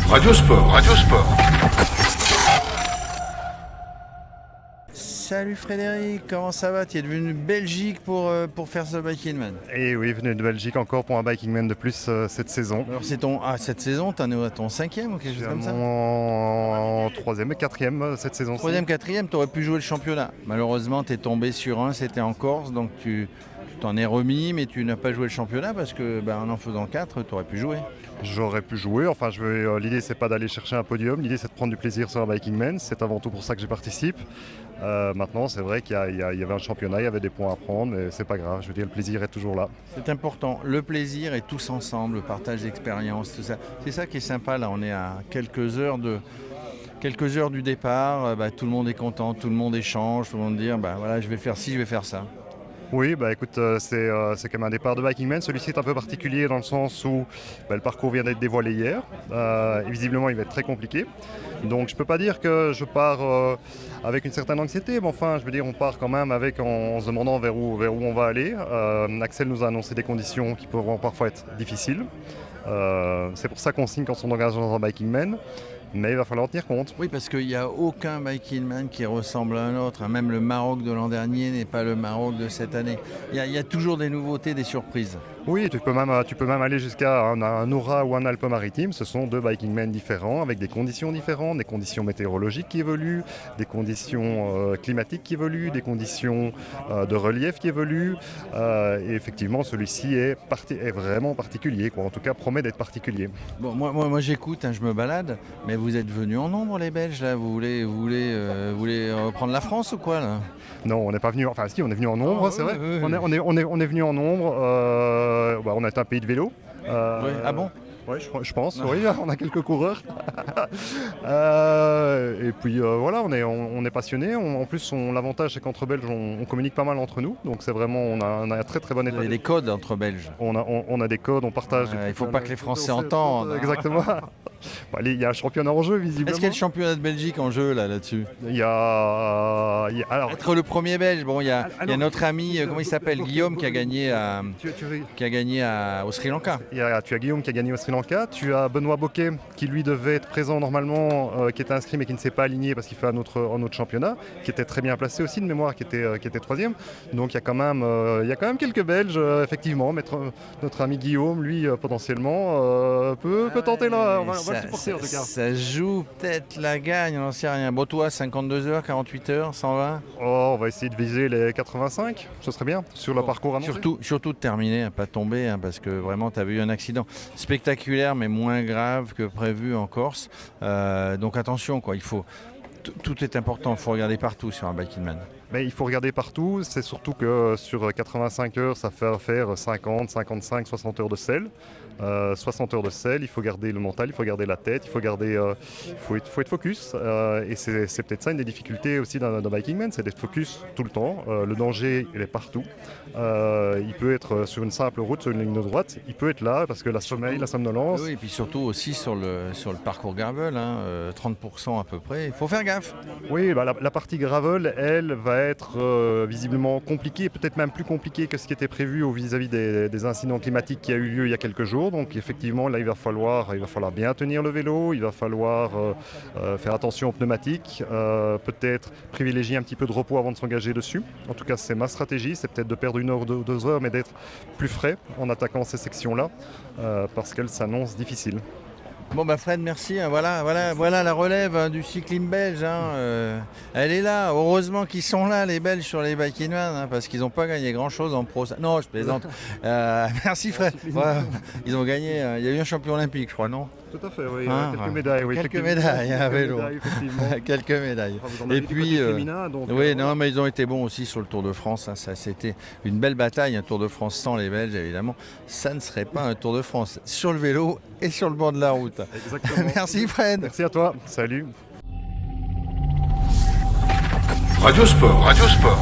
Radio Sport, Radio Sport. Salut Frédéric, comment ça va? Tu es devenu Belgique pour faire ce Biking Man. Et oui, venu de Belgique encore pour un Biking Man de plus cette saison. Alors cette saison, t'en es à ton 5e ou quelque chose comme ça? En 3e et 4e cette saison. 3e, 4e, tu aurais pu jouer le championnat. Malheureusement, tu es tombé sur un, c'était en Corse, donc tu t'en es remis, mais tu n'as pas joué le championnat parce que en faisant 4, tu aurais pu jouer. J'aurais pu jouer, enfin l'idée c'est pas d'aller chercher un podium, l'idée c'est de prendre du plaisir sur un Biking Man, c'est avant tout pour ça que j'y participe. Maintenant c'est vrai qu'il y avait un championnat, il y avait des points à prendre, mais c'est pas grave, je veux dire le plaisir est toujours là. C'est important, le plaisir est tous ensemble, le partage d'expériences, tout ça. C'est ça qui est sympa là, on est à quelques heures du départ, tout le monde est content, tout le monde échange, tout le monde dit voilà, je vais faire ci, je vais faire ça. Oui, écoute, c'est comme un départ de Biking Man. Celui-ci est un peu particulier dans le sens où le parcours vient d'être dévoilé hier. Et visiblement, il va être très compliqué. Donc, je ne peux pas dire que je pars avec une certaine anxiété, mais enfin, je veux dire, on part quand même en se demandant vers où on va aller. Axel nous a annoncé des conditions qui pourront parfois être difficiles. C'est pour ça qu'on signe quand on engage dans un Biking Man. Mais il va falloir en tenir compte. Oui, parce qu'il n'y a aucun Biking Man qui ressemble à un autre. Même le Maroc de l'an dernier n'est pas le Maroc de cette année. Il y a toujours des nouveautés, des surprises. Oui, tu peux même aller jusqu'à un Nora ou un Alpes-Maritimes. Ce sont deux Biking Man différents, avec des conditions différentes, des conditions météorologiques qui évoluent, des conditions climatiques qui évoluent, des conditions de relief qui évoluent. Et effectivement, celui-ci est vraiment particulier, quoi. En tout cas, promet d'être particulier. Bon, moi j'écoute, je me balade, mais vous êtes venus en nombre, les Belges, là. Vous voulez reprendre la France ou quoi, là? Non, on n'est pas venu. Enfin, si, on est venu en nombre, c'est vrai. On est venu en nombre. On est un pays de vélo. Oui. Ah bon? Oui, je pense. Oui, on a quelques coureurs. Et puis voilà, on est passionnés. En plus, l'avantage, c'est qu'entre Belges, on communique pas mal entre nous. Donc c'est vraiment, on a un très très bon état. Il y a des codes entre Belges. On a des codes, on partage. Il ne faut pas que les Français entendent. Exactement. Il y a un championnat en jeu, visiblement. Est-ce qu'il y a le championnat de Belgique en jeu là-dessus? Alors, être le premier Belge, il y a notre ami, comment il s'appelle, Guillaume, qui a gagné au Sri Lanka. Tu as Guillaume qui a gagné au Sri Lanka. Tu as Benoît Boquet qui lui devait être présent normalement, qui était inscrit mais qui ne s'est pas aligné parce qu'il fait un autre championnat, qui était très bien placé aussi de mémoire, qui était 3e. Donc il y a quand même quelques Belges, effectivement. Notre ami Guillaume, lui, potentiellement, peut tenter là. On va le supporter en tout cas. Ça joue peut-être la gagne, on n'en sait rien. Bon, toi, 52 heures, 48 heures, 120? On va essayer de viser les 85, ce serait bien, sur le parcours annoncé. Surtout de terminer, pas tomber, parce que vraiment, tu avais eu un accident spectaculaire, mais moins grave que prévu en Corse. Donc attention, quoi, tout est important, il faut regarder partout sur un Biking Man. Mais il faut regarder partout, c'est surtout que sur 85 heures, ça fait faire 50, 55, 60 heures de sel. 60 heures de sel, il faut garder le mental, il faut garder la tête, il faut être focus. Et c'est peut-être ça une des difficultés aussi d'un Biking Man, c'est d'être focus tout le temps. Le danger, il est partout. Il peut être sur une simple route, sur une ligne de droite, il peut être là parce que la somnolence. Oui, et puis surtout aussi sur le parcours gravel, 30% à peu près, il faut faire gaffe. Oui, la partie gravel, elle, va être visiblement compliquée, peut-être même plus compliquée que ce qui était prévu vis-à-vis des incidents climatiques qui a eu lieu il y a quelques jours. Donc effectivement, là, il va falloir bien tenir le vélo, il va falloir faire attention aux pneumatiques, peut-être privilégier un petit peu de repos avant de s'engager dessus. En tout cas, c'est ma stratégie, c'est peut-être de perdre 1 heure ou 2 heures, mais d'être plus frais en attaquant ces sections-là, parce qu'elles s'annoncent difficiles. Bon Fred, merci. Voilà la relève du cyclisme belge. Elle est là. Heureusement qu'ils sont là, les Belges, sur les Biking Man, parce qu'ils n'ont pas gagné grand-chose en pro. Non, je plaisante. Merci Fred. Ils ont gagné. Il y a eu un champion olympique, je crois, non? Tout à fait, oui. Quelques médailles. Oui, quelques médailles à vélo. Quelques médailles. Et puis, mais ils ont été bons aussi sur le Tour de France. Ça, c'était une belle bataille, un Tour de France sans les Belges, évidemment. Ça ne serait pas un Tour de France sur le vélo et sur le bord de la route. Exactement. Merci Fred. Merci à toi. Salut. Radio Sport, Radio Sport.